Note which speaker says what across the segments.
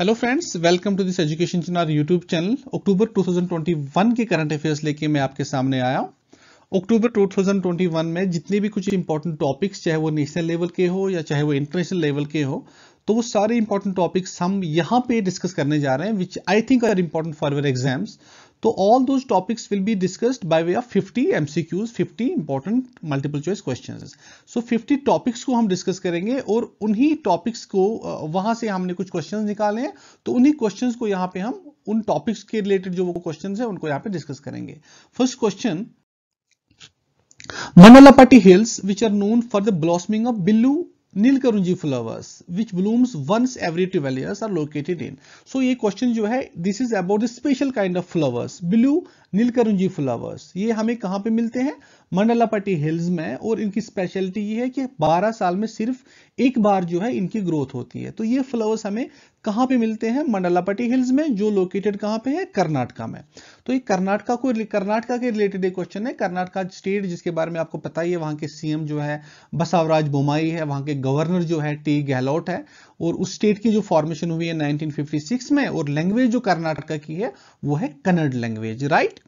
Speaker 1: Hello friends, welcome to this education channel YouTube channel. October 2021 के current affairs लेके मैं आपके सामने आया हूं। अक्टूबर 2021 में जितने भी कुछ इंपॉर्टेंट टॉपिक्स, चाहे वो नेशनल लेवल के हो या चाहे वो इंटरनेशनल लेवल के हो, तो वो सारे इंपॉर्टेंट टॉपिक्स हम यहाँ पे डिस्कस करने जा रहे हैं, which I think are important for your exams. तो all those topics will be discussed by way of 50 MCQs, 50 important multiple choice questions. So 50 topics को हम डिस्कस करेंगे और उन्हीं टॉपिक्स को वहां से हमने कुछ क्वेश्चंस निकाले हैं, तो उन्हीं क्वेश्चंस को यहाँ पे हम उन टॉपिक्स के रिलेटेड जो वो क्वेश्चंस है उनको यहाँ पे डिस्कस करेंगे। First question, Manalapati hills, which are known for the blossoming of Billu Nilkarunji flowers, which blooms once every 12 years, are located in. So ये क्वेश्चन जो है, this is about the special kind of flowers, Billu Neelakurinji flowers. ये हमें कहां पे मिलते हैं? मंडलापट्टी hills में। और इनकी स्पेशलिटी ये है कि 12 साल में सिर्फ एक बार जो है इनकी ग्रोथ होती है। तो ये फ्लावर्स हमें कहां पे मिलते हैं? मंडलापट्टी हिल्स में, जो लोकेटेड कहां पे है? कर्नाटका में। तो ये कर्नाटका के रिलेटेड एक क्वेश्चन है। कर्नाटका स्टेट, जिसके बारे में आपको पता ही है, वहां के सीएम जो है बसवराज बोम्मई है, वहां के गवर्नर जो है टी गहलोत है, और उस स्टेट की जो फॉर्मेशन हुई है 1956 में, और लैंग्वेज जो कर्नाटका की है वो है Kannada language, right.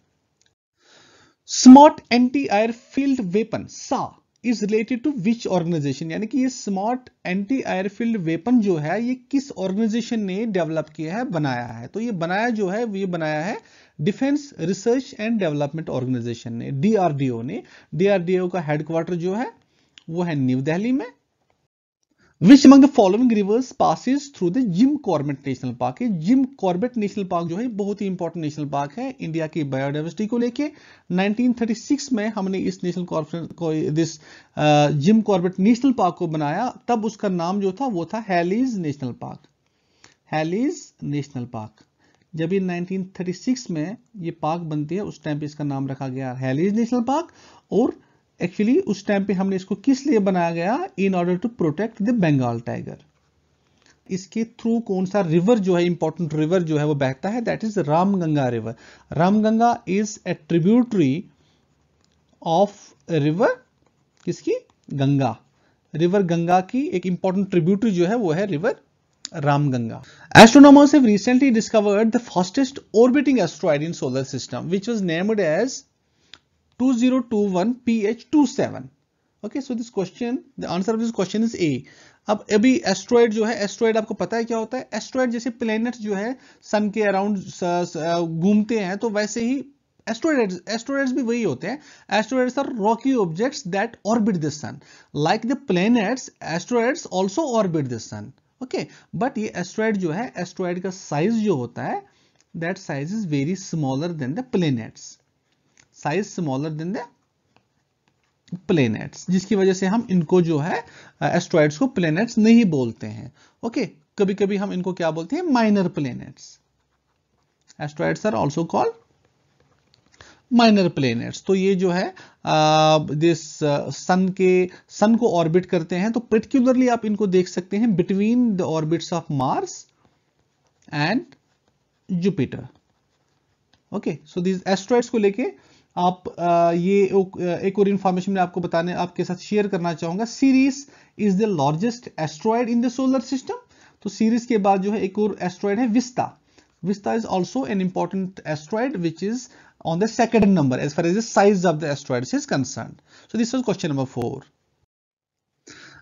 Speaker 1: Smart anti airfield weapon सा is related to which organisation, यानी कि ये स्मार्ट एंटी एयरफील्ड वेपन जो है ये किस ऑर्गेनाइजेशन ने डेवलप किया है, बनाया है? तो ये बनाया है defence research and development organisation ने, डीआरडीओ ने। डीआरडीओ का हेडक्वार्टर जो है वो है न्यू दिल्ली में। Which among the following rivers passes through the Jim Corbett national park? है जिम कॉर्बेट नेशनल पार्क जो है बहुत ही इंपॉर्टेंट नेशनल पार्क है इंडिया की बायोडाइवर्सिटी को लेके। 1936 में हमने इस national Jim Corbett national park को बनाया। तब उसका नाम जो था वो था Hailey's national park. Hailey's national park. जब ये 1936 में ये पार्क बनती है, उस टाइम पे इसका नाम रखा गया हैलीज नेशनल पार्क। और एक्चुअली उस टाइम पे हमने इसको किस लिए बनाया गया? In order to protect the Bengal tiger. इसके थ्रू कौन सा रिवर जो है, इंपॉर्टेंट रिवर जो है वो बहता है? That is Ramganga river. Ramganga is a tributary of river किसकी? गंगा। रिवर गंगा की एक इंपॉर्टेंट ट्रिब्यूटरी जो है वो है river Ramganga. Astronomers have recently discovered the fastest orbiting asteroid in solar system, which was named as 2021 PH27. Okay, so this question, the answer of this question is A. अब अभी asteroid जो है, asteroid आपको पता है क्या होता है? एस्ट्रॉइड जैसे प्लैनेट्स जो है सन के अराउंड घूमते हैं, तो वैसे ही एस्ट्रॉइड्स भी वही होते हैं। Asteroids are rocky objects that orbit the sun. Like the planets, asteroids also orbit the sun. Okay, but ये एस्ट्रॉइड जो है, एस्ट्रॉइड का साइज जो होता है, that size is very smaller than the planets. Size smaller than the planets, जिसकी वजह से हम इनको जो है एस्ट्रॉइड्स को प्लैनेट्स नहीं बोलते हैं। ओके, कभी कभी हम इनको क्या बोलते हैं? Minor planets. Asteroids are also called minor planets. तो ये जो है सन को ऑर्बिट करते हैं। तो पर्टिकुलरली आप इनको देख सकते हैं between the orbits of Mars and Jupiter. Okay, so this asteroids को लेके आप ये एक और इंफॉर्मेशन मैं आपके साथ शेयर करना चाहूंगा। Series is the largest asteroid in the solar system. तो सीरीज के बाद जो है एक और एस्ट्रॉइड है vista. Vista is also an important asteroid which is on the second number as far as the size of the asteroids is concerned. So this was question number 4.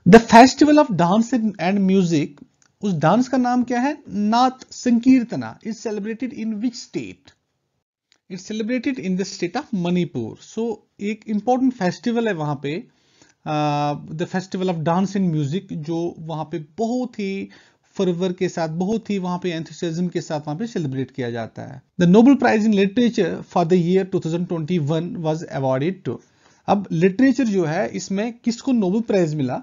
Speaker 1: The festival of dance and music, उस dance का नाम क्या है? नाथ Sankirtana. is celebrated in which state? It's celebrated in the state of Manipur. So एक important festival है वहां पे, the festival of dance and music, जो वहां पे बहुत ही फर्वर के साथ, बहुत ही वहां पे एंथुसियाज्म के साथ वहां पे सेलिब्रेट किया जाता है। The Nobel prize in literature for the year 2021 was awarded to. अब लिटरेचर जो है, इसमें किसको नोबेल प्राइज मिला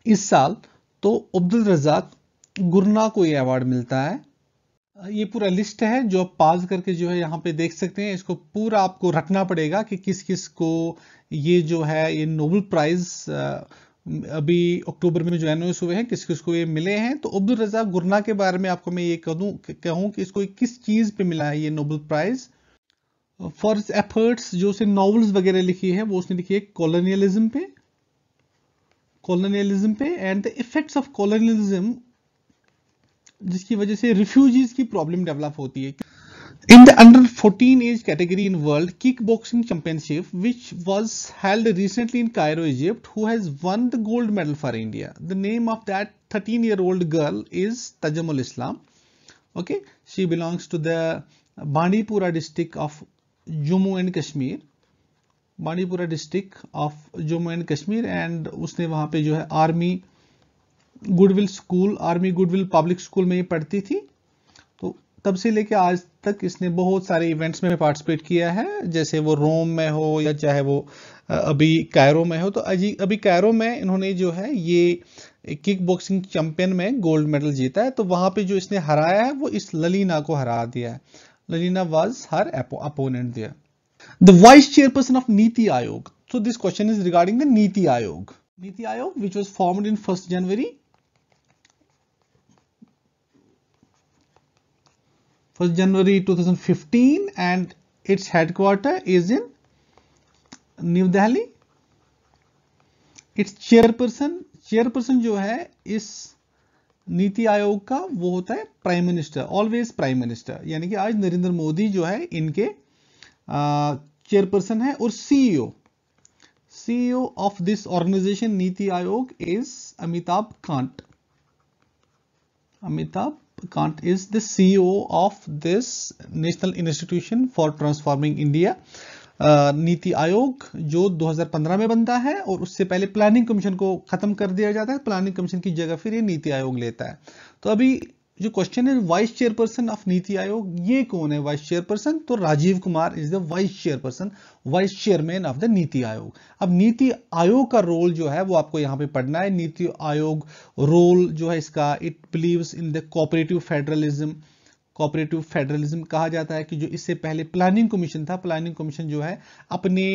Speaker 1: इस साल? तो अब्दुल रज़ाक गुरना को ये अवार्ड मिलता है। ये पूरा लिस्ट है जो आप पास करके जो है यहाँ पे देख सकते हैं। इसको पूरा आपको रखना पड़ेगा कि किस किस को ये जो है ये नोबेल प्राइज अभी अक्टूबर में जो अनाउंस हुए हैं, किस किस को ये मिले हैं। तो अब्दुल रज़ाक गुरना के बारे में आपको मैं ये कहूँ कि इसको किस चीज पे मिला है ये नोबेल प्राइज? फॉर एफर्ट्स, जो उसने नॉवेल्स वगैरह लिखी है, वो उसने लिखी है कॉलोनियलिज्म पे and the effects of colonialism जिसकी वजह से रिफ्यूजीज की प्रॉब्लम डेवलप होती है। In the under 14 age category in World Kickboxing Championship, which was held recently in Cairo, Egypt, who has won the gold medal for India? The name of that 13-year-old girl is Tajamul Islam. Okay, she belongs to the Bandipora district of Jammu and Kashmir. Bandipora district of Jammu and Kashmir, and उसने वहाँ पे जो है army goodwill school, army goodwill public school में ही पढ़ती थी। तो तब से लेके आज तक इसने बहुत सारे इवेंट्स में पार्टिसिपेट किया है, जैसे वो रोम में हो या चाहे वो अभी कायरो में हो। तो अभी कायरो में इन्होंने जो है ये किक बॉक्सिंग चैंपियन में गोल्ड मेडल जीता है। तो वहां पे जो इसने हराया है वो इस ललीना को हरा दिया है। ललीना was her opponent there. The vice chairperson of NITI Aayog. So this question is regarding the NITI Aayog. NITI Aayog which was formed in 1 January 2015 and its headquarter is in New Delhi. Its chairperson जो है इस नीति आयोग का वो होता है prime minister, always prime minister, यानी कि आज नरेंद्र मोदी जो है इनके चेयरपर्सन है। और CEO of this organisation NITI Aayog is Amitabh Kant. Amitabh Kant is the CEO of this National Institution for Transforming India. NITI Aayog जो 2015 में बनता है और उससे पहले प्लानिंग कमीशन को खत्म कर दिया जाता है। प्लानिंग कमीशन की जगह फिर ये नीति आयोग लेता है। तो अभी जो क्वेश्चन है वाइस चेयरपर्सन ऑफ नीति आयोग, ये कौन है वाइस चेयरपर्सन? तो Rajiv Kumar is the vice chairperson, vice chairman of the NITI Aayog. अब नीति आयोग का रोल जो है वो आपको यहां पे पढ़ना है। नीति आयोग रोल जो है इसका, it believes in the cooperative federalism. Cooperative federalism कहा जाता है कि जो इससे पहले प्लानिंग कमीशन था, प्लानिंग कमीशन जो है अपने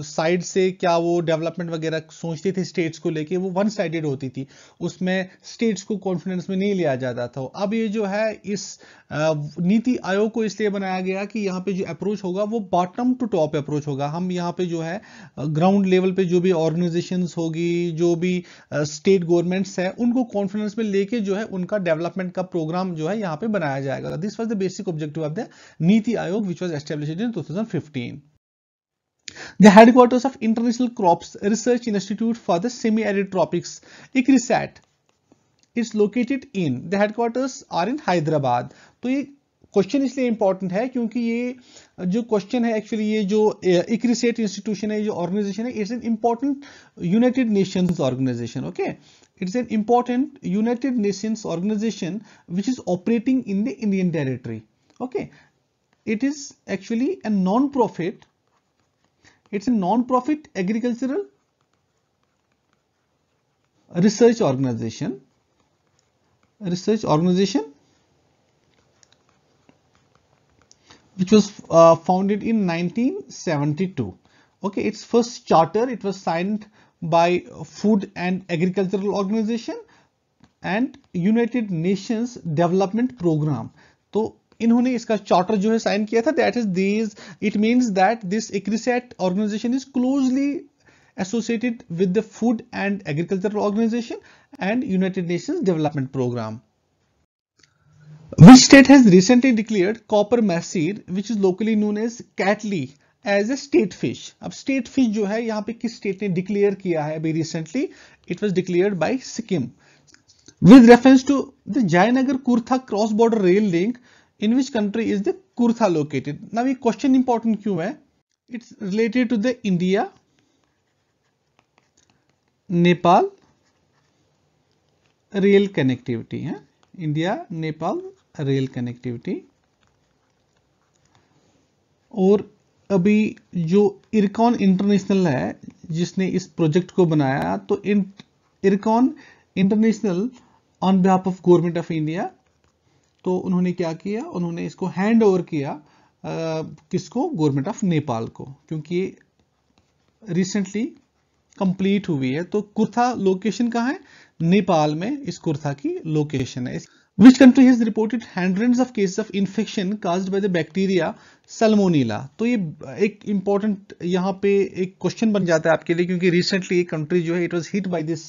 Speaker 1: साइड से क्या वो डेवलपमेंट वगैरह सोचते थे स्टेट्स को लेके, वो वन साइडेड होती थी, उसमें स्टेट्स को कॉन्फिडेंस में नहीं लिया जाता था। अब ये जो है इस नीति आयोग को इसलिए बनाया गया कि यहाँ पे जो अप्रोच होगा वो बॉटम टू टॉप अप्रोच होगा। हम यहाँ पे जो है ग्राउंड लेवल पे जो भी ऑर्गेनाइजेशंस होगी, जो भी स्टेट गवर्नमेंट्स है, उनको कॉन्फिडेंस में लेके जो है उनका डेवलपमेंट का प्रोग्राम जो है यहाँ पे बनाया जाएगा। This was the basic objective of the Niti Aayog, which was established in 2015. The headquarters of International Crops Research Institute for the Semi-Arid Tropics, ICRISAT, is located in. The headquarters are in Hyderabad. तो ये question इसलिए important है क्योंकि ये जो question है actually ये जो ICRISAT इंस्टीट्यूशन है, जो ऑर्गेनाइजेशन है, it's an important United Nations organisation. Okay, it's an important United Nations organization which is operating in the Indian territory. Okay, it is actually a non-profit. It's a non-profit agricultural research organization. Which was founded in 1972. Okay, its first charter, it was signed by Food and Agricultural Organization and United Nations Development Program. तो इन्होंने इसका charter जो है sign किया था। That is these, it means that this ICRISAT organization is closely associated with the Food and Agricultural Organization and United Nations Development Program. Which state has recently declared copper massir, which is locally known as catli, as a state fish? अब state fish जो है यहाँ पे किस state ने declare किया है अभी recently? It was declared by Sikkim with reference to the Jaynagar Kurtha cross border rail link in which country is the Kurtha located? Now ये क्वेश्चन इंपॉर्टेंट क्यों है? It's related to the India Nepal rail connectivity है। India Nepal rail connectivity. और अभी जो IRCON international है जिसने इस प्रोजेक्ट को बनाया, तो IRCON international on behalf of government of India, तो उन्होंने क्या किया, उन्होंने इसको हैंड ओवर किया किसको? गवर्नमेंट ऑफ नेपाल को, क्योंकि रिसेंटली कंप्लीट हुई है। तो कुर्था लोकेशन कहाँ है? नेपाल में इस कुर्था की लोकेशन है। Which country has reported hundreds of cases of infection caused by the bacteria Salmonella? तो ये एक important यहाँ पे एक क्वेश्चन बन जाता है आपके लिए, क्योंकि रिसेंटली एक कंट्री जो है it was hit by this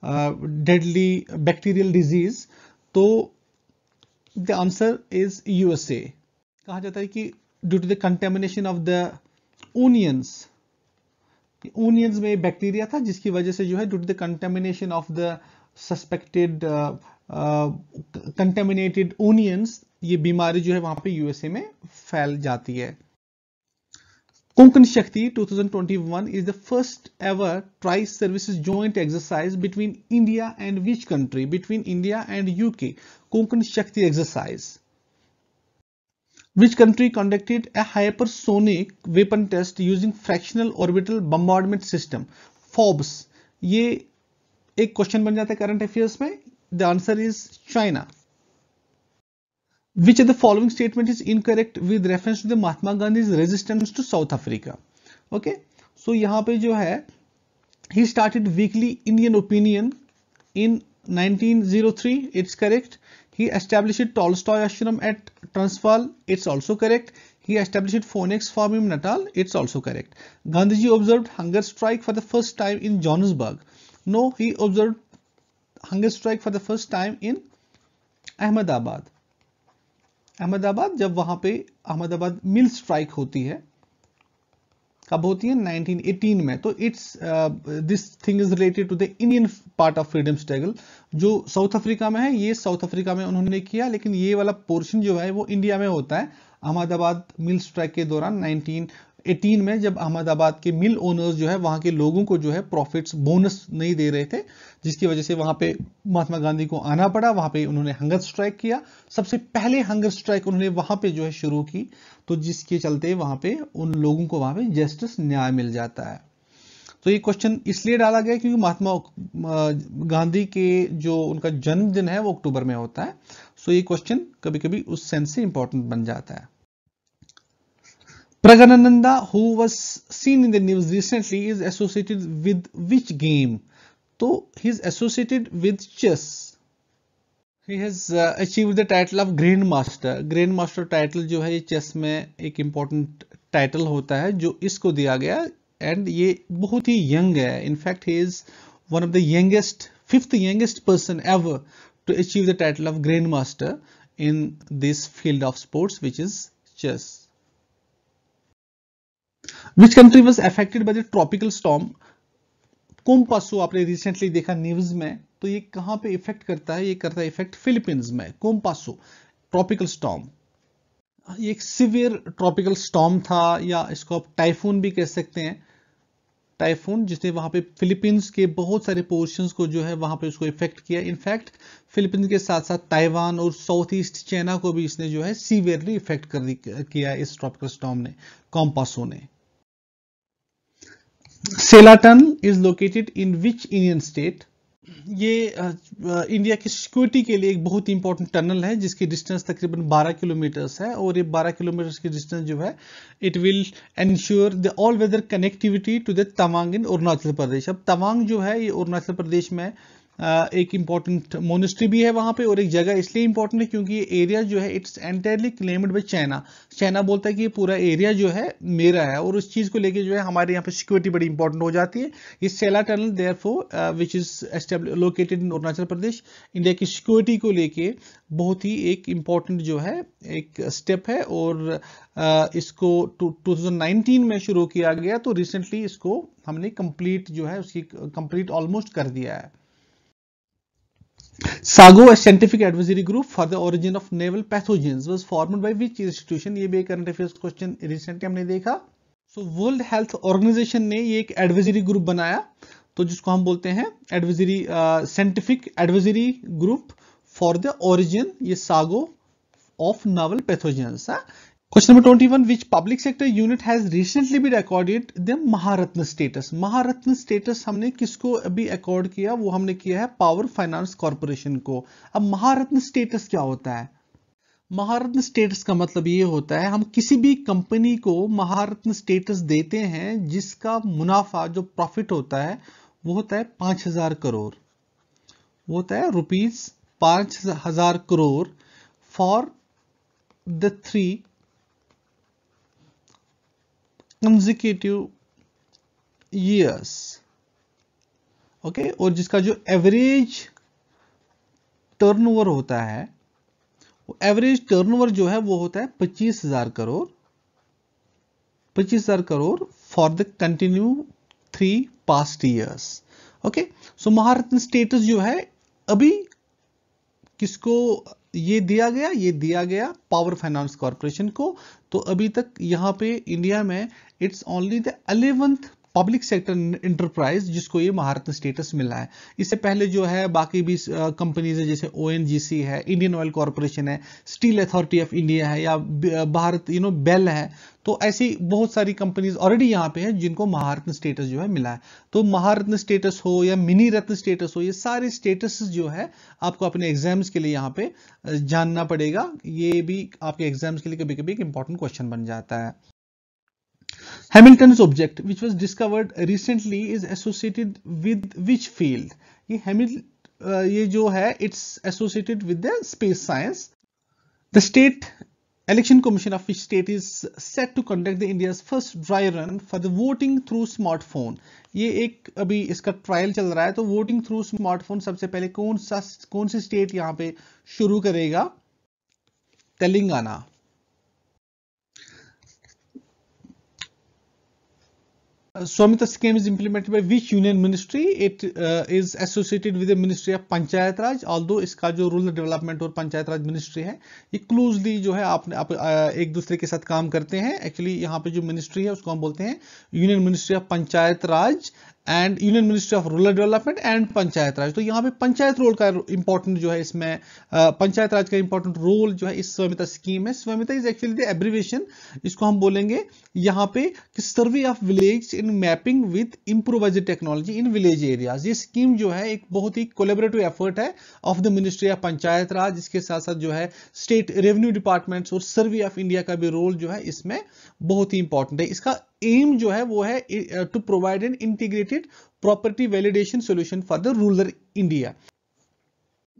Speaker 1: deadly bacterial disease. तो द आंसर इज यूएसए। कहा जाता है कि due to the contamination of the onions, onions में बैक्टीरिया था जिसकी वजह से जो है due to the contamination of the suspected contaminated onions, ये बीमारी जो है वहां पे यूएसए में फैल जाती है। Konkan Shakti 2021 is the first ever tri-services joint exercise between India and which country? Between India and UK. Konkan Shakti exercise. Which country conducted a hypersonic weapon test using fractional orbital bombardment system? FOBS. ये एक question बन जाता है current affairs में। The answer is China. Which of the following statement is incorrect with reference to the Mahatma Gandhi's resistance to South Africa? Okay, so यहाँ पे जो है he started weekly Indian opinion in 1903. It's correct. He established Tolstoy Ashram at Transvaal. It's also correct. He established Phoenix Farm in Natal. It's also correct. Gandhiji observed hunger strike for the first time in Johannesburg. No, he observed hunger strike for the first time in Ahmedabad. Ahmedabad, जब वहां पे अहमदाबाद मिल strike होती है, कब होती है? 1918 में। तो it's this thing is related to the Indian part of freedom struggle. जो साउथ अफ्रीका में है, ये साउथ अफ्रीका में उन्होंने किया, लेकिन ये वाला पोर्शन जो है वो इंडिया में होता है। अहमदाबाद मिल स्ट्राइक के दौरान 1918 में, जब अहमदाबाद के मिल ओनर्स जो है वहां के लोगों को जो है प्रॉफिट्स बोनस नहीं दे रहे थे, जिसकी वजह से वहां पे महात्मा गांधी को आना पड़ा। वहां पे उन्होंने हंगर स्ट्राइक किया। सबसे पहले हंगर स्ट्राइक उन्होंने वहां पे जो है शुरू की, तो जिसके चलते वहां पे उन लोगों को वहां पे जस्टिस, न्याय मिल जाता है। तो ये क्वेश्चन इसलिए डाला गया क्योंकि महात्मा गांधी के जो उनका जन्मदिन है वो अक्टूबर में होता है। सो ये क्वेश्चन कभी कभी उस सेंस से इंपॉर्टेंट बन जाता है। Pragananda, who was seen in the news recently, is associated with which game? So he is associated with chess. He has achieved the title of Grandmaster. Grandmaster title जो है ये चेस में एक important title होता है जो इसको दिया गया, and ये बहुत ही young है. In fact, he is one of the youngest, fifth youngest person ever to achieve the title of Grandmaster in this field of sports, which is chess. Which country was affected by the tropical storm? कोम्पासो आपने recently देखा news में, तो ये कहां पे effect करता है? ये करता है इफेक्ट फिलीपींस में। कोम्पासो ट्रॉपिकल स्टॉर्म, ये एक सिवियर ट्रॉपिकल स्टॉर्म था, या इसको आप टाइफून भी कह सकते हैं। टाइफून जिसने वहां पे फिलीपींस के बहुत सारे पोर्शंस को जो है वहां पे उसको इफेक्ट किया। इनफैक्ट फिलीपींस के साथ साथ ताइवान और साउथ ईस्ट चाइना को भी इसने जो है सीवियरली इफेक्ट किया इस ट्रॉपिकल स्टॉर्म ने, कोम्पासो ने। Sela tunnel is located in which Indian state? ये इंडिया की सिक्योरिटी के लिए एक बहुत ही इंपॉर्टेंट टनल है जिसकी डिस्टेंस तकरीबन 12 किलोमीटर्स है, और ये 12 किलोमीटर की डिस्टेंस जो है it will ensure the all weather connectivity to the Tawang in Arunachal Pradesh. अब तवांग जो है ये अरुणाचल प्रदेश में एक इंपॉर्टेंट मोनेस्ट्री भी है वहां पे, और एक जगह इसलिए इंपॉर्टेंट है क्योंकि ये एरिया जो है it's entirely claimed by China. China बोलता है कि ये पूरा एरिया जो है मेरा है, और उस चीज को लेके जो है हमारे यहाँ पे सिक्योरिटी बड़ी इंपॉर्टेंट हो जाती है। ये Sela tunnel therefore which is located in Arunachal Pradesh, India की सिक्योरिटी को लेके बहुत ही एक इंपॉर्टेंट जो है एक स्टेप है, और इसको 2019 में शुरू किया गया, तो रिसेंटली इसको हमने कंप्लीट जो है उसकी कंप्लीट ऑलमोस्ट कर दिया है। SAGO, a scientific advisory group for the origin of naval pathogens, was formed by which institution? ये भी एक करंट अफेयर्स क्वेश्चन रिसेंटली हमने देखा। सो वर्ल्ड हेल्थ ऑर्गेनाइजेशन ने ये एक एडवाइजरी ग्रुप बनाया, तो जिसको हम बोलते हैं advisory scientific advisory group for the origin, ये SAGO of novel pathogens. Question number 21, which public sector unit has recently been accorded the Maharatna status? Maharatna status हमने किसको अभी accord किया? वो हमने किया है पावर फाइनेंस कॉर्पोरेशन को। अब महारत्न status क्या होता है? महारत्न status का मतलब ये होता है हम किसी भी कंपनी को महारत्न status देते हैं जिसका मुनाफा जो प्रॉफिट होता है वो होता है 5,000 करोड़, वो होता है rupees 5,000 crore for the 3 consecutive years, okay, और जिसका जो एवरेज टर्नओवर होता है एवरेज टर्नओवर जो है वो होता है 25,000 crore, 25,000 crore for the continue 3 past years. Okay, so Maharatna status जो है अभी किसको ये दिया गया? ये दिया गया पावर फाइनेंस कॉर्पोरेशन को। तो अभी तक यहां पे इंडिया में it's only the 11th public sector enterprise जिसको ये महारत्न स्टेटस मिला है। इससे पहले जो है बाकी भी कंपनीज है, जैसे ओएनजीसी है, इंडियन ऑयल कॉर्पोरेशन है, स्टील अथॉरिटी ऑफ इंडिया है, या भारत बेल है। तो ऐसी बहुत सारी कंपनीज ऑलरेडी यहाँ पे हैं जिनको महारत्न स्टेटस जो है मिला है। तो महारत्न स्टेटस हो या मिनी रत्न स्टेटस हो, ये सारे स्टेटस जो है आपको अपने एग्जाम्स के लिए यहाँ पे जानना पड़ेगा। ये भी आपके एग्जाम्स के लिए कभी कभी एक इंपॉर्टेंट क्वेश्चन बन जाता है। Hamilton's object, which was discovered recently, is associated with which field? ये जो है it's associated with the space science. The state election commission of which state is set to conduct the India's first dry run for the voting through smartphone. ये एक अभी इसका trial चल रहा है। तो वोटिंग थ्रू स्मार्टफोन सबसे पहले कौन सी स्टेट यहाँ पे शुरू करेगा? Telangana. Swamita scheme is implemented by which union ministry? It is associated with the Ministry of Panchayat Raj. Although इसका जो रूरल डेवलपमेंट और पंचायत राज मिनिस्ट्री है ये क्लोजली जो है आप एक दूसरे के साथ काम करते हैं। एक्चुअली यहाँ पे जो मिनिस्ट्री है उसको हम बोलते हैं union ministry of Panchayat Raj and union ministry of rural development and Panchayat Raj. तो यहाँ पे पंचायत रोल का इंपॉर्टेंट जो है इसमें पंचायत राज का इंपॉर्टेंट रोल जो है इस स्वमिता स्कीम है। Svamitva is actually the abbreviation, इसको हम बोलेंगे यहाँ पे कि survey of village in mapping with improvised technology in village areas. ये स्कीम जो है एक बहुत ही कोलैबोरेटिव एफर्ट है of the ministry of Panchayat Raj. इसके साथ साथ जो है स्टेट रेवेन्यू डिपार्टमेंट्स और सर्वे ऑफ इंडिया का भी रोल जो है इसमें बहुत ही इंपॉर्टेंट है। इसका एम जो है वो है to provide an integrated property validation solution for the rural India.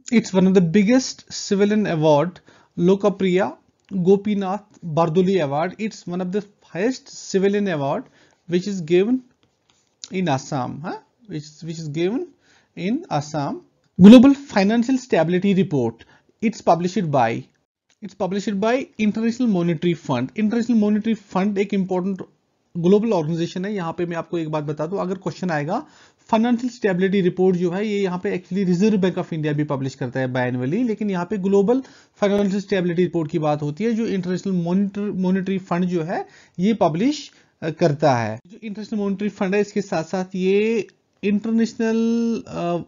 Speaker 1: It's one of the biggest civilian award, Lokpriya Gopinath Bardoloi award. It's one of the highest civilian award which is given in Assam, which is given in Assam. Global Financial Stability Report, it's published by International Monetary Fund. International Monetary Fund एक important global organisation है। यहाँ पे मैं आपको एक बात बता दूं, अगर क्वेश्चन आएगा फाइनेंशियल स्टेबिलिटी रिपोर्ट जो है ये यहाँ पे actually reserve bank of India भी पब्लिश करता है बायनअली, लेकिन यहाँ पे ग्लोबल फाइनेंशियल स्टेबिलिटी रिपोर्ट की बात होती है जो इंटरनेशनल मॉनेटरी फंड जो है ये पब्लिश करता है। जो इंटरनेशनल मॉनेटरी फंड है इसके साथ साथ ये इंटरनेशनल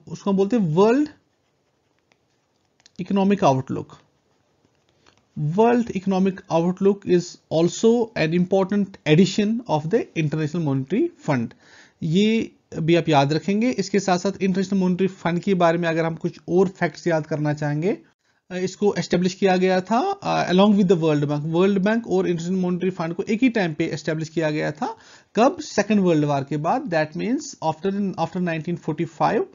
Speaker 1: उसको हम बोलते हैं world economic outlook. World Economic Outlook is also an important addition of the International Monetary Fund. ये भी आप याद रखेंगे। इसके साथ साथ इंटरनेशनल मॉनेटरी फंड के बारे में अगर हम कुछ और फैक्ट्स याद करना चाहेंगे, इसको एस्टेब्लिश किया गया था along with the world bank. World bank और इंटरनेशनल मॉनेटरी फंड को एक ही टाइम पे एस्टेब्लिश किया गया था। कब? सेकेंड वर्ल्ड वार के बाद। That means after 1945।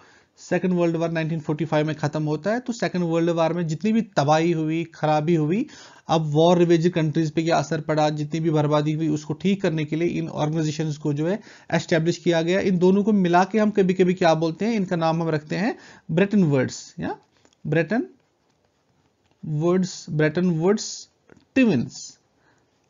Speaker 1: Second world war 1945 में खत्म होता है। तो सेकेंड वर्ल्ड वार में जितनी भी तबाही हुई, खराबी हुई, अब वॉर रिवेज कंट्रीज पे क्या असर पड़ा, जितनी भी बर्बादी हुई उसको ठीक करने के लिए इन ऑर्गेनाइजेशंस को जो है एस्टेब्लिश किया गया। इन दोनों को मिला के हम कभी कभी क्या बोलते हैं, इनका नाम हम रखते हैं ब्रेटन वुड्स या ब्रेटन वुड्स ट्विंस।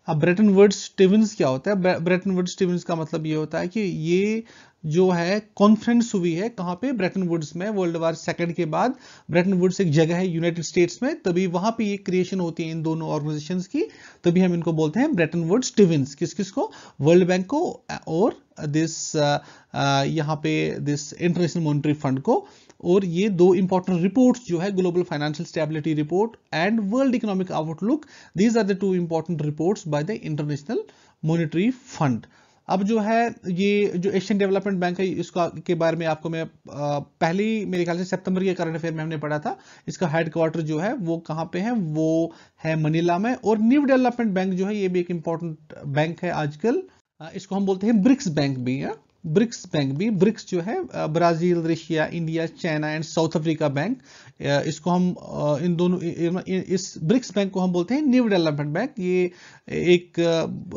Speaker 1: अब ब्रेटन वुड्स ट्विंस क्या होता है? ब्रेटन वुड्स ट्विंस का मतलब ये होता है कि ये जो है कॉन्फ्रेंस हुई है कहां पे? ब्रेटन वुड्स में। वर्ल्ड वार सेकंड के बाद ब्रेटन वुड्स एक जगह है यूनाइटेड स्टेट्स में, तभी वहां पे ये क्रिएशन होती है इन दोनों ऑर्गेनाइजेशंस की, तभी हम इनको बोलते हैं ब्रेटन वुड्स ट्विंस। किस को? वर्ल्ड बैंक को और दिस यहाँ पे दिस इंटरनेशनल मॉनेटरी फंड को। और ये दो इंपॉर्टेंट रिपोर्ट्स जो है global financial stability report and world economic outlook, these are the two important reports by the International Monetary Fund. अब जो है ये जो एशियन डेवलपमेंट बैंक है इसका के बारे में आपको मैं पहले मेरे ख्याल से सितंबर के करंट अफेयर में हमने पढ़ा था। इसका हेडक्वार्टर जो है वो कहाँ पे है? वो है मनीला में। और न्यू डेवलपमेंट बैंक जो है ये भी एक इंपॉर्टेंट बैंक है आजकल। इसको हम बोलते हैं ब्रिक्स बैंक भी है। ब्रिक्स बैंक भी, ब्रिक्स जो है Brazil, Russia, India, China and south Africa bank, इसको हम इन दोनों इस ब्रिक्स बैंक को हम बोलते हैं न्यू डेवलपमेंट बैंक। ये एक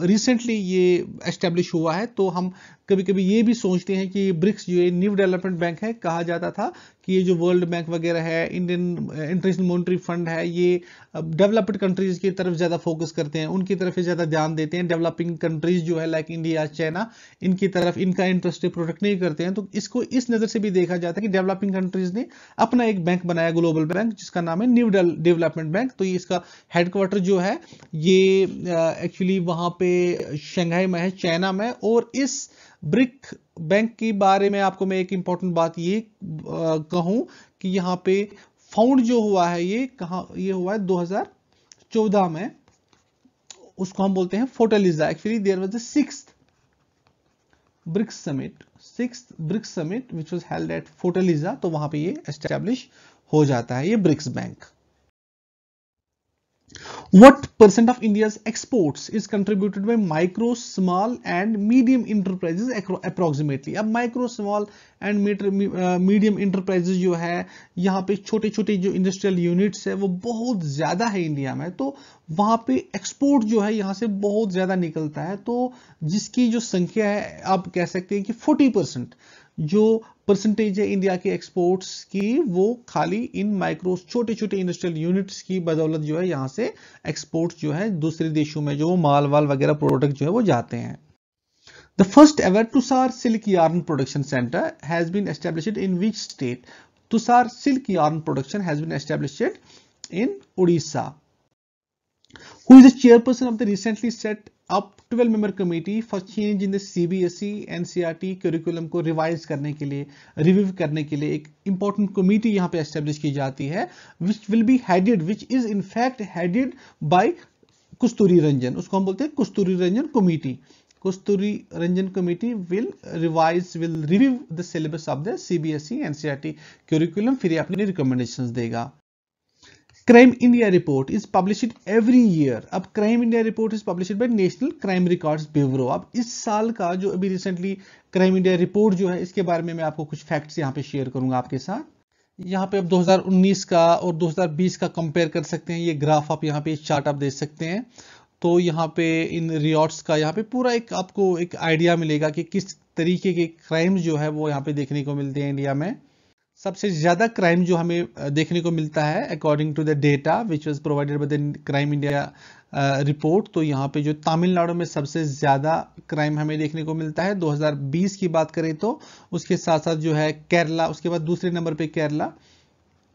Speaker 1: रिसेंटली ये एस्टेब्लिश हुआ है। तो हम कभी कभी ये भी सोचते हैं कि ब्रिक्स जो है न्यू डेवलपमेंट बैंक है। कहा जाता था कि ये जो वर्ल्ड बैंक वगैरह है, इंडियन इंटरनेशनल मॉनेटरी फंड है, ये डेवलप्ड कंट्रीज की तरफ ज्यादा फोकस करते हैं, उनकी तरफ ज्यादा ध्यान देते हैं। डेवलपिंग कंट्रीज जो है लाइक इंडिया, चाइना, इनकी तरफ इनका इंटरेस्ट प्रोटेक्ट नहीं करते हैं। तो इसको इस नजर से भी देखा जाता है कि डेवलपिंग कंट्रीज ने अपना एक बैंक बनाया, ग्लोबल बैंक, जिसका नाम है न्यू डेवलपमेंट बैंक। तो ये इसका हेडक्वार्टर जो है ये एक्चुअली वहां पे शंघाई में है, चाइना में। और इस ब्रिक बैंक के बारे में आपको मैं एक इंपॉर्टेंट बात ये कहूं कि यहाँ पे फाउंड जो हुआ है ये हुआ है 2014 में। उसको हम बोलते हैं Fortaleza. Actually there was the sixth BRICS summit which was held at Fortaleza. तो वहां पे ये एस्टैब्लिश हो जाता है ये BRICS bank. What percent of India's exports is contributed by micro, small and medium enterprises approximately? अब micro, small and medium enterprises जो है, यहाँ पे छोटे छोटे जो इंडस्ट्रियल यूनिट्स है वो बहुत ज्यादा है इंडिया में। तो वहां पे एक्सपोर्ट जो है यहाँ से बहुत ज्यादा निकलता है। तो जिसकी जो संख्या है आप कह सकते हैं कि 40% जो परसेंटेज है इंडिया के एक्सपोर्ट्स की, वो खाली इन माइक्रो छोटे छोटे इंडस्ट्रियल यूनिट्स की बदौलत जो है यहाँ से एक्सपोर्ट जो है दूसरे देशों में जो माल वाल वगैरह प्रोडक्ट जो है वो जाते हैं। The first ever Tusar silk yarn production center has been established in which state? Tusar silk yarn production has been established in Odisha. Who is the chairperson of the recently set up 12-member committee for change in the CBSE NCERT curriculum को revise करने के लिए, review करने के लिए एक important committee यहाँ पे एस्टेब्लिश की जाती है, which is in fact headed by कस्तूरी रंजन। उसको हम बोलते हैं Kasturi Rangan committee. Kasturi Rangan committee will review the syllabus of the CBSE NCERT curriculum, फिर ये अपनी recommendations देगा। Crime India report is published every year. अब Crime India report is published by National Crime Records Bureau. अब इस साल का जो अभी रिसेंटली Crime India report जो है, इसके बारे में मैं आपको कुछ फैक्ट्स यहाँ पे शेयर करूंगा आपके साथ। यहाँ पे आप 2019 का और 2020 का कंपेयर कर सकते हैं। ये ग्राफ आप यहाँ पे चार्ट आप देख सकते हैं। तो यहाँ पे इन रियॉर्ड्स का यहाँ पे पूरा एक आपको एक आइडिया मिलेगा कि किस तरीके के क्राइम जो है वो यहाँ पे देखने को मिलते हैं इंडिया में। सबसे ज्यादा क्राइम जो हमें देखने को मिलता है according to the data which was provided by the crime India report, तो यहाँ पे जो तमिलनाडु में सबसे ज्यादा क्राइम हमें देखने को मिलता है 2020 की बात करें तो। उसके साथ साथ जो है केरला, उसके बाद दूसरे नंबर पे केरला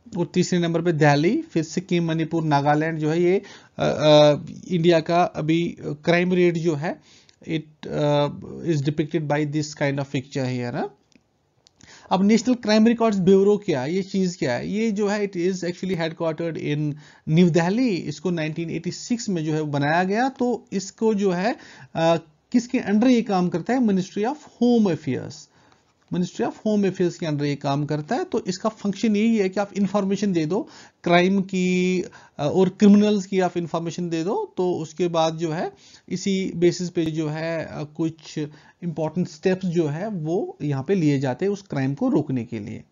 Speaker 1: और तीसरे नंबर पे दिल्ली, फिर सिक्किम, मणिपुर, नागालैंड जो है ये इंडिया का अभी क्राइम रेट जो है it is depicted by this kind of picture here. अब नेशनल क्राइम रिकॉर्ड्स ब्यूरो क्या है, ये चीज क्या है? ये जो है it is actually headquartered in new Delhi. इसको 1986 में जो है बनाया गया। तो इसको जो है किसके अंडर ये काम करता है? Ministry of home affairs. Ministry of home affairs के अंडर ये काम करता है। तो इसका फंक्शन यही है कि आप इंफॉर्मेशन दे दो क्राइम की और क्रिमिनल्स की, आप इंफॉर्मेशन दे दो, तो उसके बाद जो है इसी बेसिस पे जो है कुछ इंपॉर्टेंट स्टेप्स जो है वो यहाँ पे लिए जाते हैं उस क्राइम को रोकने के लिए।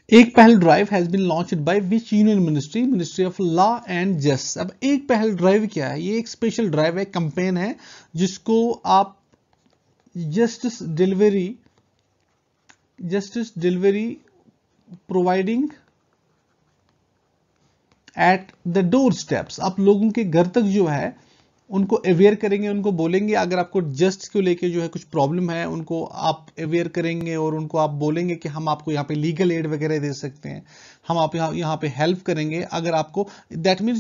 Speaker 1: एक पहल drive has been launched by which union ministry? Ministry of law and justice. अब एक पहल ड्राइव क्या है? ये एक स्पेशल ड्राइव है, कैंपेन है, जिसको आप justice delivery providing at the door steps. आप लोगों के घर तक जो है उनको अवेयर करेंगे, उनको बोलेंगे अगर आपको जस्टिस को लेके जो है कुछ प्रॉब्लम है, उनको आप अवेयर करेंगे और उनको आप बोलेंगे कि हम आपको यहाँ पे लीगल एड वगैरह दे सकते हैं, हम आप यहाँ पे हेल्प करेंगे। अगर आपको that means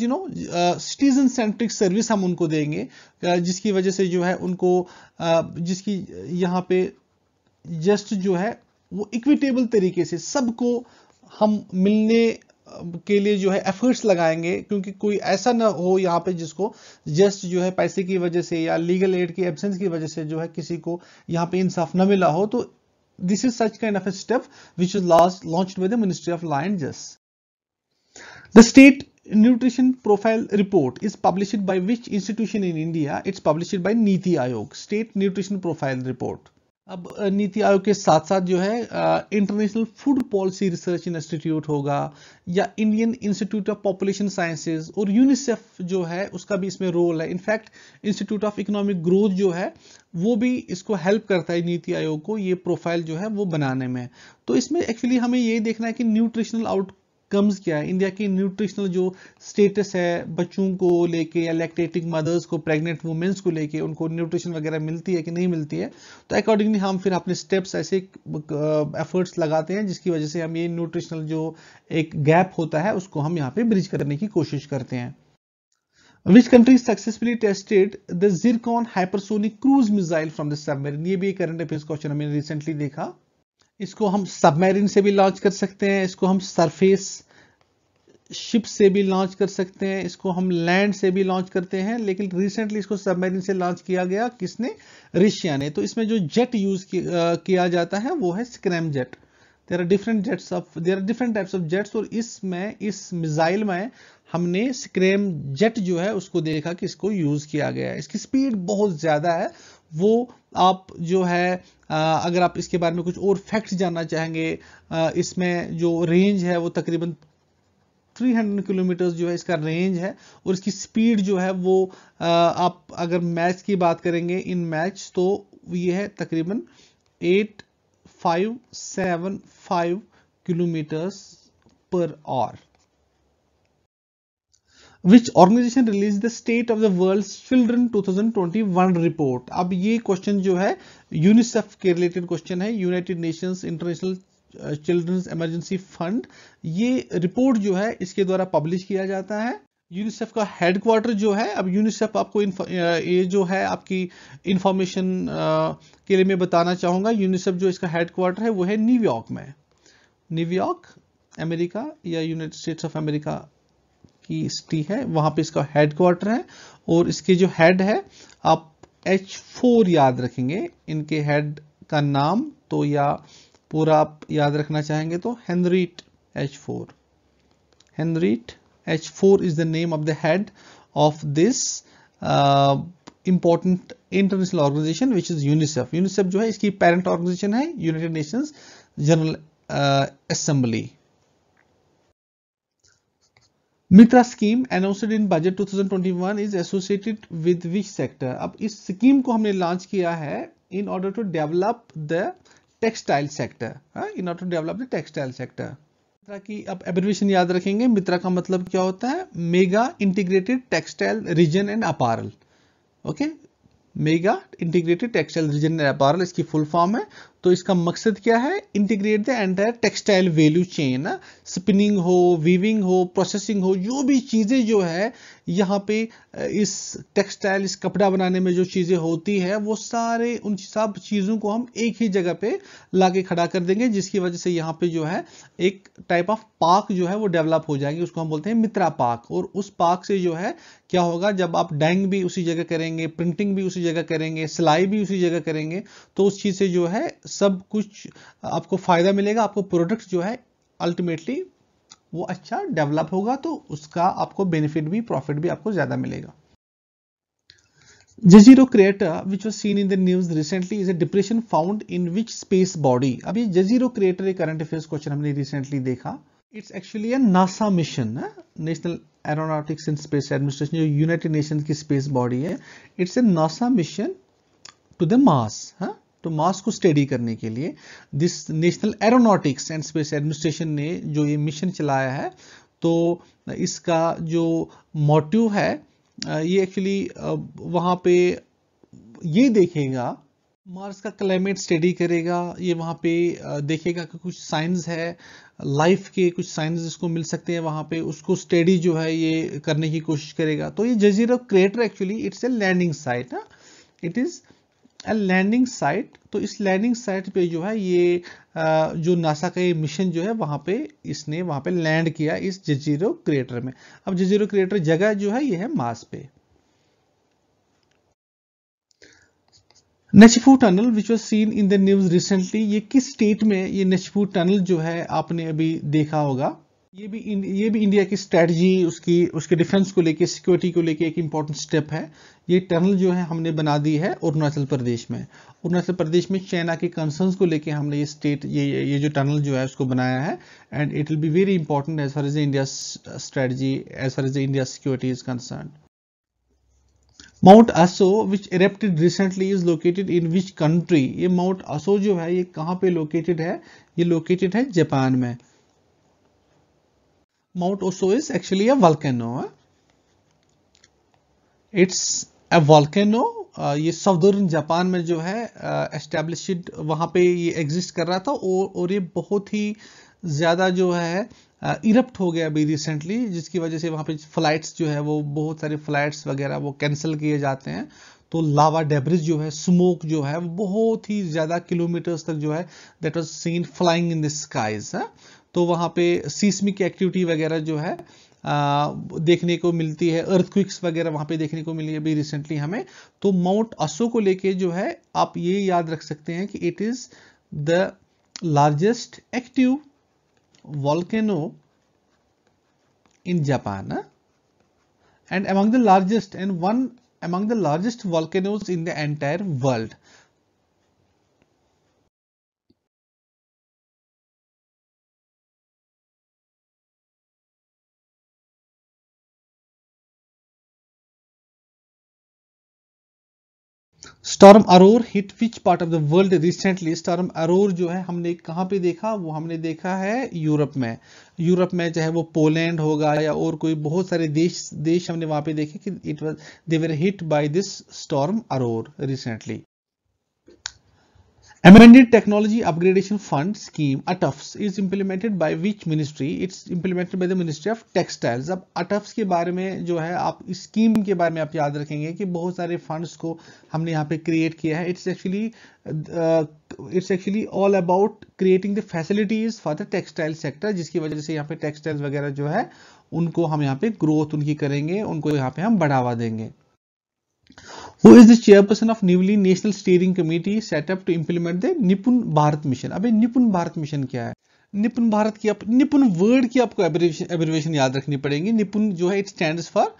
Speaker 1: citizen centric service हम उनको देंगे, जिसकी वजह से जो है उनको जिसकी यहाँ पे जस्ट जो है वो इक्विटेबल तरीके से सबको हम मिलने के लिए जो है एफर्ट्स लगाएंगे, क्योंकि कोई ऐसा ना हो यहाँ पे जिसको जस्ट जो है पैसे की वजह से या लीगल एड की एब्सेंस की वजह से जो है किसी को यहाँ पे इंसाफ न मिला हो। तो this is such kind of a step which is launched by the ministry of law and justice. The state nutrition profile report is published by which institution in India? It's published by NITI Aayog, state nutrition profile report. अब नीति आयोग के साथ साथ जो है international food policy research institute होगा, या Indian institute of population sciences, और UNICEF जो है उसका भी इसमें रोल है। In fact institute of economic growth जो है वो भी इसको हेल्प करता है नीति आयोग को ये प्रोफाइल जो है वो बनाने में। तो इसमें एक्चुअली हमें ये देखना है कि न्यूट्रिशनल आउटकम्स क्या है, इंडिया की न्यूट्रिशनल जो स्टेटस है बच्चों को लेके, या लैक्टेटिंग मदर्स को, प्रेग्नेंट वुमेन्स को लेके, उनको न्यूट्रिशन वगैरह मिलती है कि नहीं मिलती है। तो अकॉर्डिंगली हम फिर अपने स्टेप्स ऐसे एफर्ट्स लगाते हैं जिसकी वजह से हम ये न्यूट्रिशनल जो एक गैप होता है उसको हम यहाँ पे ब्रिज करने की कोशिश करते हैं। Which country successfully tested the Zircon hypersonic cruise missile from the submarine? ये भी करंट अफेयर्स क्वेश्चन हमने रिसेंटली देखा। इसको हम सबमरीन से भी लॉन्च कर सकते हैं, इसको हम सरफेस शिप से भी लॉन्च कर सकते हैं, इसको हम लैंड से भी लॉन्च करते हैं, लेकिन रिसेंटली इसको सबमरीन से लॉन्च किया गया। किसने? रशिया ने। तो इसमें जो जेट यूज किया जाता है वो है scramjet. There are different types of jets, और इसमें इस मिसाइल में हमने स्क्रैम जेट जो है उसको देखा कि इसको यूज किया गया है। इसकी स्पीड बहुत ज्यादा है। वो आप जो है अगर आप इसके बारे में कुछ और फैक्ट्स जानना चाहेंगे, इसमें जो रेंज है वो तकरीबन 300 किलोमीटर जो है इसका रेंज है, और इसकी स्पीड जो है वो आप अगर मैच की बात करेंगे इन मैच तो ये है तकरीबन 8575 kilometre per hour. Which organization released the State of the World's Children 2021 report? अब ये क्वेश्चन जो है यूनिसेफ के रिलेटेड क्वेश्चन है। United Nations International children's emergency fund, ये रिपोर्ट जो है इसके द्वारा पब्लिश किया जाता है। यूनिसेफ का हेडक्वार्टर जो है, अब यूनिसेफ आपको ये जो है आपकी इंफॉर्मेशन के लिए मैं बताना चाहूंगा, यूनिसेफ जो इसका हेडक्वार्टर है वो है न्यूयॉर्क में। न्यूयॉर्क अमेरिका या यूनाइटेड स्टेट्स ऑफ अमेरिका की सिटी है, वहां पे इसका हेडक्वार्टर है। और इसके जो हेड है आप H4 याद रखेंगे इनके हेड का नाम, तो या पूरा आप याद रखना चाहेंगे तो हेनरिट H4 is the name of the head of this important international organization which is UNICEF। UNICEF जो है इसकी पेरेंट ऑर्गेनाइजेशन है United Nations general assembly. Mitra scheme announced in budget 2021 is associated with which sector? अब इस scheme को हमने launch किया है in order to develop the textile sector, in order to develop the textile sector। मित्रा की अब abbreviation याद रखेंगे। मित्रा का मतलब क्या होता है? Mega integrated textile reason and apparel. Okay, mega integrated textile reason and apparel इसकी फुल फॉर्म है। तो इसका मकसद क्या है? Integrate the entire textile value chain. Spinning हो, वीविंग हो, प्रोसेसिंग हो, जो भी चीजें जो है यहाँ पे इस टेक्सटाइल, इस कपड़ा बनाने में जो चीजें होती है वो सारे उन सब चीजों को हम एक ही जगह पे लाके खड़ा कर देंगे, जिसकी वजह से यहाँ पे जो है एक टाइप ऑफ पार्क जो है वो डेवलप हो जाएगी, उसको हम बोलते हैं मित्रा पार्क। और उस पार्क से जो है क्या होगा, जब आप डाइंग भी उसी जगह करेंगे, प्रिंटिंग भी उसी जगह करेंगे, सिलाई भी उसी जगह करेंगे, तो उस चीज से जो है सब कुछ आपको फायदा मिलेगा। आपको प्रोडक्ट जो है अल्टीमेटली वो अच्छा डेवलप होगा, तो उसका आपको बेनिफिट भी, प्रॉफिट भी आपको ज्यादा मिलेगा। Jezero crater which was seen in the news recently is a depression found in which space body? अब ये Jezero crater एक करंट अफेयर्स क्वेश्चन हमने रिसेंटली देखा। It's actually a NASA mission, National Aeronautics and Space Administration, जो United Nations की space body है। It's a NASA mission to the Mars, तो Mars को स्टडी करने के लिए this National Aeronautics and Space Administration ने जो ये मिशन चलाया है, तो इसका जो मोटिव है ये एक्चुअली वहां पे ये देखेगा, मार्स का क्लाइमेट स्टडी करेगा, ये वहां पे देखेगा कि कुछ साइंस है, लाइफ के कुछ साइंस इसको मिल सकते हैं वहां पे, उसको स्टडी जो है ये करने की कोशिश करेगा। तो ये Jezero crater actually it's a landing site, it is a landing site. तो इस लैंडिंग साइट पे जो है ये जो नासा का ये मिशन जो है वहां पे इसने वहां पे लैंड किया इस जजीरो क्रेटर में। अब जजीरो क्रेटर जगह जो है ये है मार्स पे। Nechiphu tunnel which was seen in the news recently, ये किस स्टेट में ये नेचफू टनल जो है आपने अभी देखा होगा? ये भी इंडिया की स्ट्रेटजी, उसके डिफेंस को लेके, सिक्योरिटी को लेके एक इंपॉर्टेंट स्टेप है। ये टनल जो है हमने बना दी है अरुणाचल प्रदेश में। अरुणाचल प्रदेश में चाइना के कंसर्न्स को लेके हमने ये जो टनल जो है उसको बनाया है, and it will be very important as far as India strategy, as far as India security is concern. Mount Aso which erupted recently is located in which country? ये माउंट असो जो है ये कहाँ पे लोकेटेड है? ये located है Japan में। Mount Oso is actually a volcano. It's a volcano. ये साउदर्न जापान में जो है एस्टेब्लिश्ड, वहां पे ये एग्जिस्ट कर रहा था, और ये बहुत ही ज्यादा जो है इरप्ट हो गया अभी रिसेंटली, जिसकी वजह से वहां पे फ्लाइट्स जो है वो, बहुत सारे फ्लाइट्स वगैरह वो कैंसिल किए जाते हैं। तो लावा डेब्रिस जो है, स्मोक जो है, वो बहुत ही ज्यादा किलोमीटर्स तक जो है that was seen flying in the skies. तो वहां पे सीस्मिक एक्टिविटी वगैरह जो है देखने को मिलती है, अर्थक्विक्स वगैरह वहां पे देखने को मिली अभी रिसेंटली हमें। तो माउंट असो को लेके जो है आप ये याद रख सकते हैं कि it is the largest active volcano in Japan, and among the largest and one among the largest volcanoes in the entire world. Storm Aurore hit which part of the world recently? Storm Aurore जो है हमने कहां पे देखा? वो हमने देखा है यूरोप में। यूरोप में चाहे वो पोलैंड होगा या और कोई बहुत सारे देश हमने वहां पे देखे कि it was they were hit by this storm Aurore recently. Amended Technology Upgradation Fund Scheme (ATUFS) is implemented by which ministry? It's implemented by the Ministry of Textiles. अब ATUFS के बारे में जो है, आप इस स्कीम के बारे में आप याद रखेंगे कि बहुत सारे फंड्स को हमने यहाँ पे क्रिएट किया है। It's actually all about creating the facilities for the textile sector, जिसकी वजह से यहाँ पे टेक्सटाइल्स वगैरह जो है उनको हम यहाँ पे ग्रोथ उनकी करेंगे, उनको यहाँ पे हम बढ़ावा देंगे। Who is the chairperson of newly National Steering Committee set up to implement the निपुण भारत मिशन? अबे निपुण भारत मिशन क्या है? निपुण भारत की निपुण वर्ड की आपको एब्रिविएशन याद रखनी पड़ेगी। निपुण जो है it stands for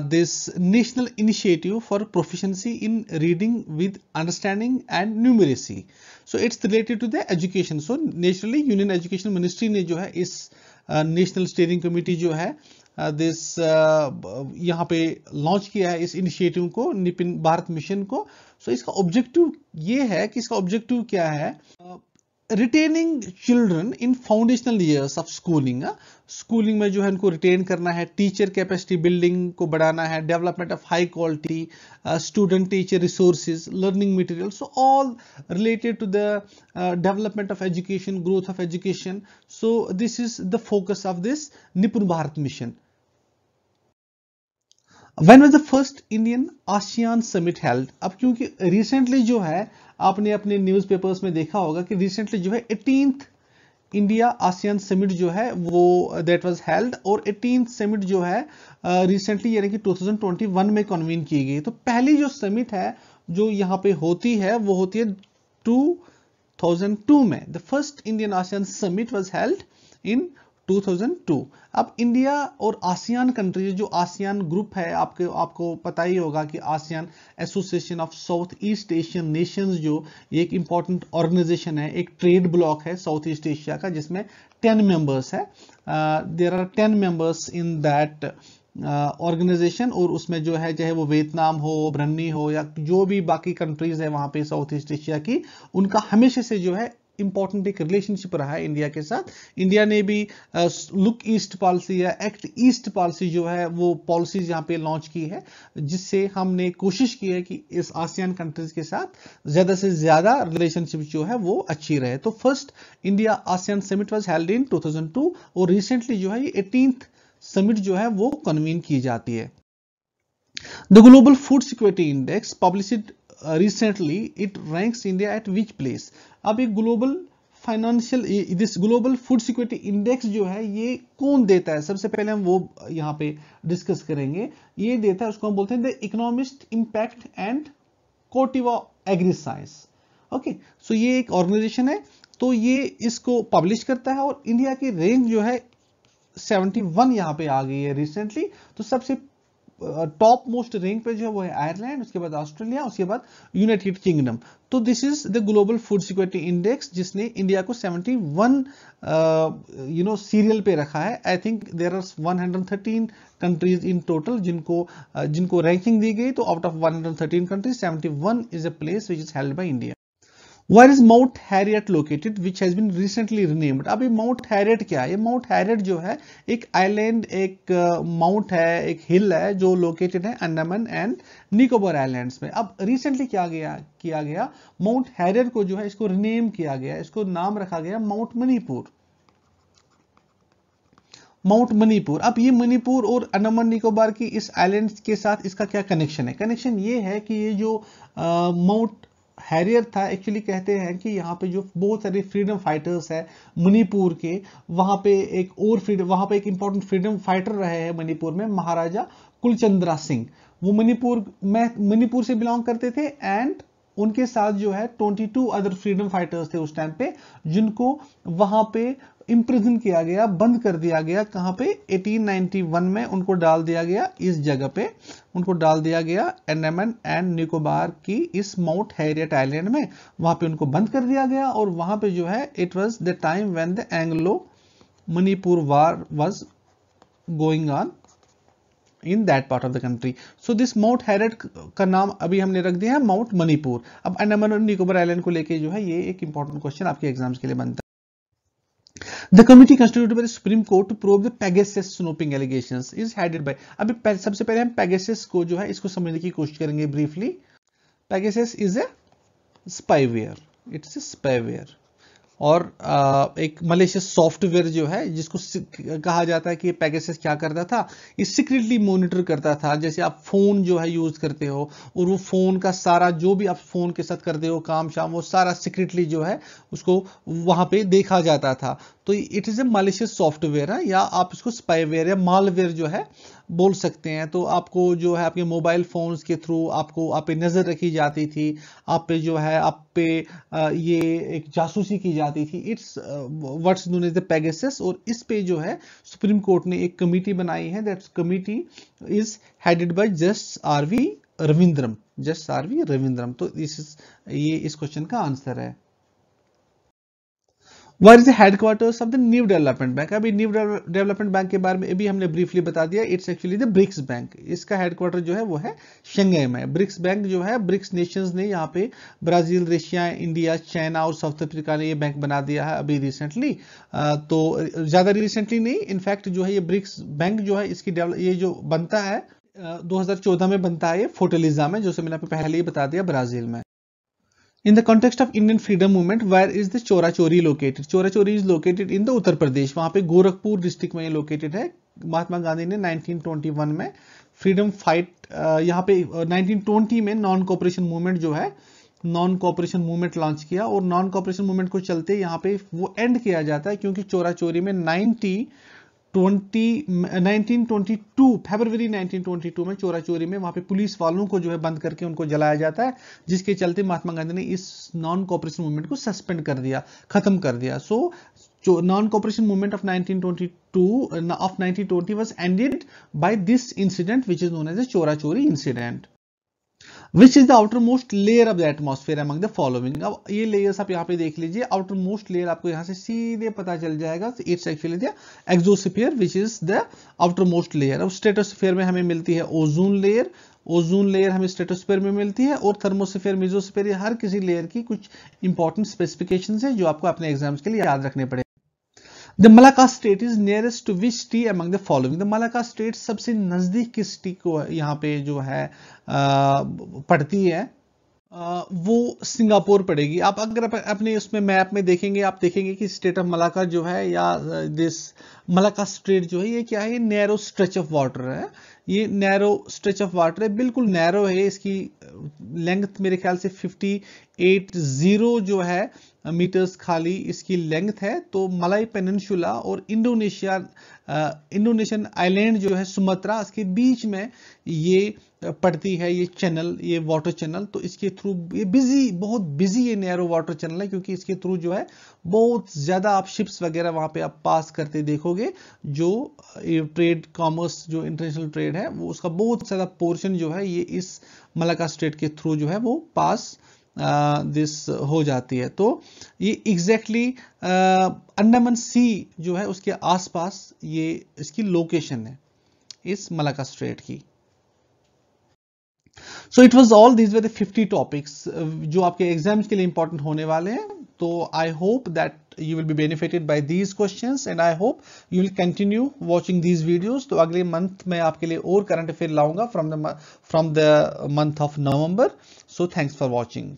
Speaker 1: this national initiative for proficiency in reading with understanding and numeracy. So it's related to the education. So naturally Union Education Ministry ने जो है इस नेशनल स्टीयरिंग कमेटी जो है दिस यहाँ पे लॉन्च किया है इस इनिशिएटिव को, निपुण भारत मिशन को। सो इसका ऑब्जेक्टिव ये है कि इसका ऑब्जेक्टिव क्या है? Retaining children in foundational years of schooling. Schooling में जो है उनको रिटेन करना है, टीचर कैपेसिटी बिल्डिंग को बढ़ाना है, development of high quality student teacher resources, learning material, so all related to the development of education, growth of education. So this is the focus of this NIPUN Bharat mission. When was the first Indian ASEAN summit held? अब क्योंकि recently जो है आपने अपने newspapers में देखा होगा कि रिसेंटली जो है 18th इंडिया आसियान समिट जो है वो दैट वाज हेल्ड, और 18th समिट जो है रिसेंटली यानी कि 2021 में कन्वीन की गई। तो पहली जो समिट है जो यहाँ पे होती है वो होती है 2002 में। The first Indian ASEAN summit was held in 2002। अब इंडिया और आसियान कंट्रीज, जो आसियान ग्रुप है, आपको पता ही होगा कि ASEAN Association of South East Asian Nations जो एक इंपॉर्टेंट ऑर्गेनाइजेशन है, एक ट्रेड ब्लॉक है साउथ ईस्ट एशिया का, जिसमें 10 मेंबर्स है। There are 10 members in that organisation, और उसमें जो है चाहे वो वियतनाम हो, ब्रनी हो, या जो भी बाकी कंट्रीज है वहां पे साउथ ईस्ट एशिया की, उनका हमेशा से जो है इंपॉर्टेंट एक रिलेशनशिप रहा है इंडिया के साथ। इंडिया ने भी लुक ईस्ट पॉलिसी या एक्ट ईस्ट पॉलिसी जो है वो पॉलिसीज यहाँ पे लॉन्च की है, जिससे हमने कोशिश की है कि इस आसियान कंट्रीज के साथ ज्यादा से ज्यादा रिलेशनशिप जो है वो अच्छी रहे। तो first India ASEAN summit was held in 2002, और रिसेंटली जो है ये 18th समिट जो है वो कन्वीन की जाती है। The global food security index published recently, it ranks India at which place? अब एक global financial, this global food security index जो है ये कौन देता है? सबसे पहले हम वो यहाँ पे डिस्कस करेंगे। ये देता है, उसको हम बोलते हैं the economist impact and Corteva agri science. Okay, so ये एक ऑर्गेनाइजेशन है, तो ये इसको पब्लिश करता है, और इंडिया की रैंक जो है 71 यहाँ पे आ गई है रिसेंटली। तो सबसे टॉप मोस्ट रैंक पे जो है वो है आयरलैंड, उसके बाद ऑस्ट्रेलिया, उसके बाद यूनाइटेड किंगडम। तो this is the global food security index जिसने इंडिया को 71 सीरियल पे रखा है। I think there are 113 countries in total जिनको रैंकिंग दी गई। तो out of 113 countries 71 is a place which is held by India. Where is Mount Harriet located, which has been recently renamed? अब ये माउंट हैरियट क्या है? ये mount Harriet जो है एक आइलैंड, एक माउंट है, एक हिल है जो लोकेटेड है अंडमान एंड निकोबार आइलैंड्स में। अब रिसेंटली किया गया माउंट हैरियट को जो है इसको रिनेम किया गया, इसको नाम रखा गया माउंट मणिपुर। माउंट मणिपुर। अब ये मणिपुर और अंडमान निकोबार की इस आइलैंड के साथ इसका क्या कनेक्शन है? कनेक्शन ये है कि ये जो माउंट हैरियर था, एक्चुअली कहते हैं कि यहाँ पे जो बहुत सारे फ्रीडम फाइटर्स है मणिपुर के, वहां पे एक इंपॉर्टेंट फ्रीडम फाइटर रहे हैं मणिपुर में, महाराजा कुलचंद्रा सिंह। वो मणिपुर से बिलोंग करते थे एंड उनके साथ जो है 22 अदर फ्रीडम फाइटर्स थे उस टाइम पे, जिनको वहां पे इंप्रिजन किया गया, बंद कर दिया गया। कहां पे? 1891 में उनको डाल दिया गया, इस जगह पे उनको डाल दिया गया अंडमान एंड निकोबार की इस माउंट हैरियट आइलैंड में। वहां पे उनको बंद कर दिया गया और वहां पे जो है it was the time when the Anglo Manipur war was going on in that part of the country. So this Mount Harriet का नाम अभी हमने रख दिया है माउंट मणिपुर। अब अंडमान और निकोबार आइलैंड को लेके जो है ये एक इंपॉर्टेंट क्वेश्चन आपके एग्जाम्स के लिए बनता है। The committee constituted by the Supreme Court to probe the Pegasus snooping allegations is headed by। अभी सबसे पहले हम Pegasus को जो है इसको समझने की कोशिश करेंगे briefly. Pegasus is a spyware, it's a spyware और एक मलेशियस सॉफ्टवेयर जो है जिसको कहा जाता है कि पेगासस क्या करता था, ये सीक्रेटली मॉनिटर करता था। जैसे आप फोन जो है यूज करते हो और वो फोन का सारा जो भी आप फोन के साथ करते हो काम शाम, वो सारा सीक्रेटली जो है उसको वहां पे देखा जाता था। तो it is a malicious software है, या आप इसको स्पाईवेयर या मालवेयर जो है बोल सकते हैं। तो आपको जो है आपके मोबाइल फोन्स के थ्रू आप पे नजर रखी जाती थी, आप पे जो है आप पे ये एक जासूसी की जाती थी। It's what's known as the Pegasus. और इस पे जो है सुप्रीम कोर्ट ने एक कमेटी बनाई है, that committee is headed by justice आर.वी. रविंद्रम। जस्टिस आर.वी. रविंद्रम। तो ये इस क्वेश्चन का आंसर है। Where is the headquarters of the New Development Bank? अभी न्यू डेवलपमेंट बैंक के बारे में अभी हमने ब्रीफली बता दिया। It's actually the BRICS bank. इसका हेडक्वार्टर जो है वो है शंघाई में। ब्रिक्स बैंक जो है ब्रिक्स नेशंस ने यहाँ पे ब्राजील, रशिया, इंडिया, चाइना और साउथ अफ्रीका ने ये बैंक बना दिया है अभी रिसेंटली। तो ज्यादा रिसेंटली नहीं, इनफैक्ट जो है ये ब्रिक्स बैंक जो है इसकी ये जो बनता है 2014 में बनता है ये फोर्टलिजा में, जो मैंने आपको पहले ही बता दिया ब्राजील में। In the context of Indian freedom movement, where is the चोरा चोरी located? चोरा चोरी is located in the Uttar Pradesh. वहां पे गोरखपुर डिस्ट्रिक्ट में ये लोकेटेड है। महात्मा गांधी ने 1921 में फ्रीडम फाइट यहाँ पे 1920 में नॉन कोऑपरेशन मूवमेंट जो है नॉन कोऑपरेशन मूवमेंट लॉन्च किया और नॉन कोऑपरेशन मूवमेंट को चलते यहाँ पे वो एंड किया जाता है, क्योंकि चोरा चोरी में 1922 फरवरी 1922 में चोरा चोरी में वहां पे पुलिस वालों को जो है बंद करके उनको जलाया जाता है, जिसके चलते महात्मा गांधी ने इस नॉन कोऑपरेशन मूवमेंट को सस्पेंड कर दिया, खत्म कर दिया। So non cooperation movement of 1920 was ended by this incident which is known as the Chaura Chauri incident. Which is the outermost layer of the atmosphere among the following? अब ये layers आप यहाँ पे देख लीजिए। outermost layer आपको यहाँ से सीधे पता चल जाएगा। It's actually the exosphere which is the outermost layer। अब स्ट्रेटोस्फीयर में हमें मिलती है ओजोन लेयर, ओजोन लेयर हमें स्ट्रेटोस्फीयर में मिलती है, और थर्मोस्फीयर, मेसोस्फीयर, ये हर किसी लेयर की कुछ इंपॉर्टेंट स्पेसिफिकेशंस है जो आपको अपने एग्जाम्स के लिए याद रखने पड़े। The Malacca state is nearest to which city among the following? The Malacca state सबसे नजदीक किस सिटी को यहाँ पे जो है पड़ती है? वो सिंगापुर पड़ेगी। आप अगर अपने उसमें मैप में देखेंगे, आप देखेंगे कि स्टेट ऑफ मलाका जो है या दिस मलाका स्ट्रेट जो है ये क्या है? ये नैरो स्ट्रेच ऑफ वाटर है। ये नैरो स्ट्रेच ऑफ वाटर है, बिल्कुल नैरो है। इसकी लेंथ मेरे ख्याल से 580 जो है मीटर्स खाली इसकी लेंथ है। तो मलाई पेनिनसुला और इंडोनेशियन आइलैंड जो है सुमात्रा, इसके बीच में ये पड़ती है ये चैनल, ये वाटर चैनल। तो इसके थ्रू ये बहुत बिजी ये नैरो वाटर चैनल है, क्योंकि इसके थ्रू जो है बहुत ज्यादा आप शिप्स वगैरह वहां पे आप पास करते देखोगे। देखोगे जो ट्रेड कॉमर्स जो इंटरनेशनल ट्रेड है वो उसका बहुत ज़्यादा पोर्शन जो है ये इस मलाक्का स्ट्रेट के थ्रू जो है वो पास दिस हो जाती है। तो ये एग्जैक्टली अंडमान सी जो है उसके आसपास ये इसकी लोकेशन है इस मलाक्का स्ट्रेट की। So it was all, these were the 50 topics जो आपके एग्जाम्स के लिए इंपॉर्टेंट होने वाले हैं। तो I hope that you will be benefited by these questions and I hope you will continue watching these videos। तो अगले मंथ में आपके लिए और करंट अफेयर लाऊंगा from the month of November। So thanks for watching।